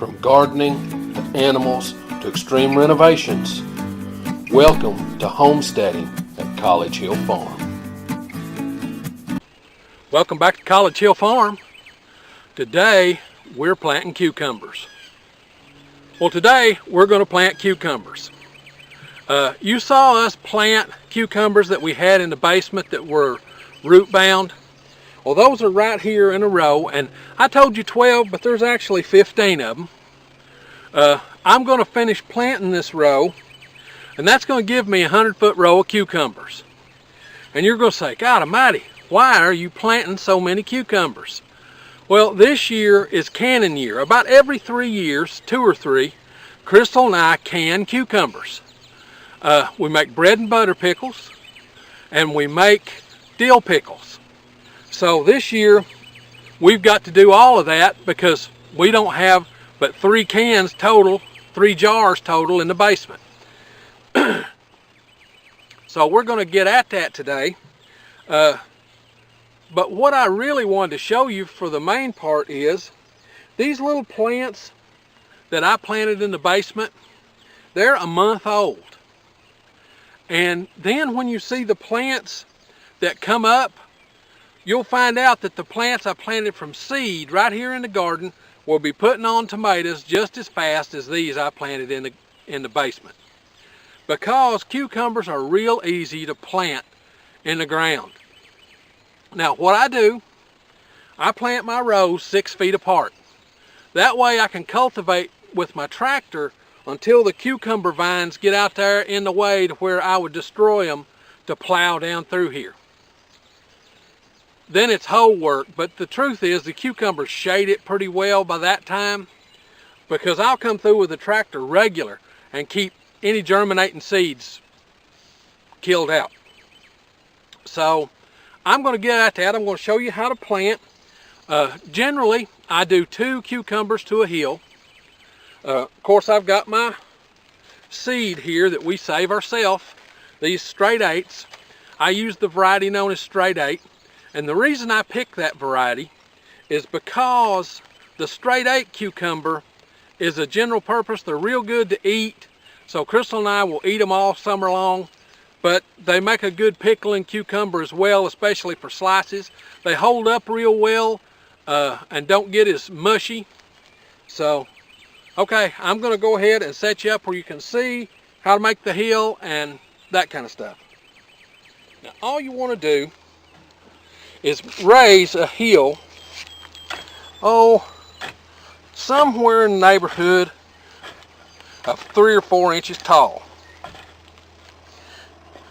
From gardening to animals to extreme renovations, welcome to Homesteading at College Hill Farm. Welcome back to College Hill Farm. Today we're planting cucumbers. Well, today we're going to plant cucumbers. You saw us plant cucumbers that we had in the basement that were root bound. Well, those are right here in a row, and I told you 12, but there's actually 15 of them. I'm going to finish planting this row, and that's going to give me a 100-foot row of cucumbers. And you're going to say, God almighty, why are you planting so many cucumbers? Well, this year is canning year. About every 3 years, 2 or 3, Crystal and I can cucumbers. We make bread and butter pickles, and we make dill pickles. So this year, we've got to do all of that because we don't have but 3 cans total, 3 jars total in the basement. So we're going to get at that today. But what I really wanted to show you for the main part is these little plants that I planted in the basement, they're a month old. And then when you see the plants that come up, you'll find out that the plants I planted from seed right here in the garden will be putting on tomatoes just as fast as these I planted in the basement. Because cucumbers are real easy to plant in the ground. Now what I do, I plant my rows 6 feet apart. That way I can cultivate with my tractor until the cucumber vines get out there in the way to where I would destroy them to plow down through here. Then it's hoe work, but the truth is the cucumbers shade it pretty well by that time, because I'll come through with the tractor regular and keep any germinating seeds killed out. So I'm going to get at that. I'm going to show you how to plant. Generally, I do 2 cucumbers to a hill. Of course, I've got my seed here that we save ourselves, these straight 8s. I use the variety known as straight 8. And the reason I picked that variety is because the straight 8 cucumber is a general purpose. They're real good to eat. So Crystal and I will eat them all summer long. But they make a good pickling cucumber as well, especially for slices. They hold up real well and don't get as mushy. So, okay, I'm going to go ahead and set you up where you can see how to make the hill and that kind of stuff. Now, all you want to do is raise a hill, somewhere in the neighborhood of 3 or 4 inches tall.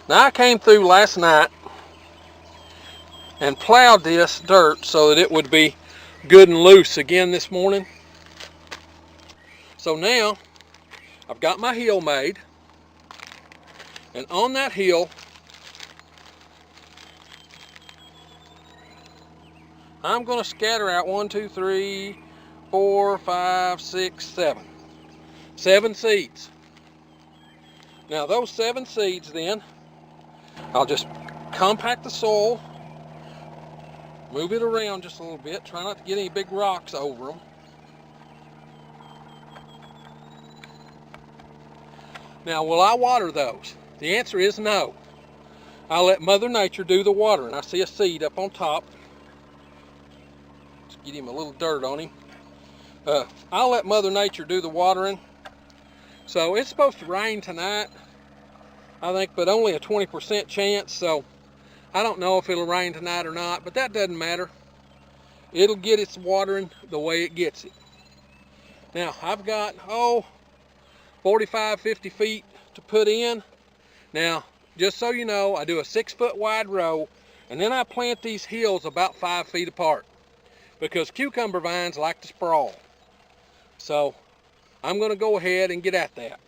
Now I came through last night and plowed this dirt so that it would be good and loose again this morning. So now I've got my hill made, and on that hill I'm going to scatter out 1, 2, 3, 4, 5, 6, 7. 7 seeds. Now those 7 seeds then, I'll just compact the soil, move it around just a little bit, try not to get any big rocks over them. Now will I water those? The answer is no. I'll let Mother Nature do the watering. I see a seed up on top. Get him a little dirt on him. I'll let Mother Nature do the watering. So it's supposed to rain tonight, I think, but only a 20% chance. So I don't know if it'll rain tonight or not, but that doesn't matter. It'll get its watering the way it gets it. Now I've got 45, 50 feet to put in. Now, just so you know, I do a 6-foot wide row, and then I plant these hills about 5 feet apart, because cucumber vines like to sprawl. So I'm going to go ahead and get at that.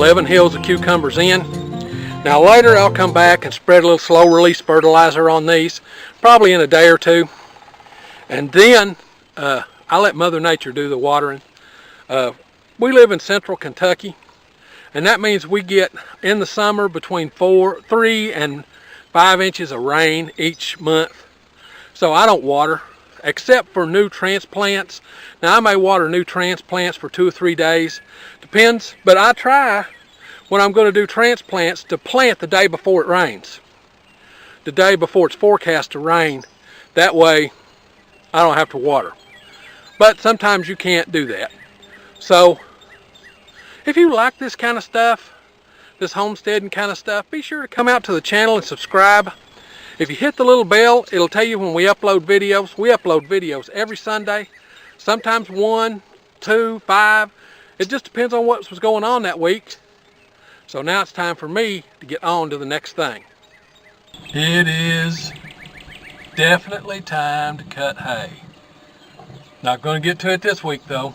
11 hills of cucumbers in. Now later I'll come back and spread a little slow release fertilizer on these, probably in a day or two. And then I'll let Mother Nature do the watering. We live in central Kentucky, and that means we get in the summer between 3 and 5 inches of rain each month. So I don't water except for new transplants. Now I may water new transplants for 2 or 3 days, depends, but I try when I'm going to do transplants to plant the day before it rains, the day before it's forecast to rain. That way I don't have to water. But sometimes you can't do that. So if you like this kind of stuff, this homesteading kind of stuff, be sure to come out to the channel and subscribe. If you hit the little bell, it'll tell you when we upload videos. We upload videos every Sunday, sometimes 1, 2, 5. It just depends on what was going on that week. So now it's time for me to get on to the next thing. It is definitely time to cut hay. Not going to get to it this week though.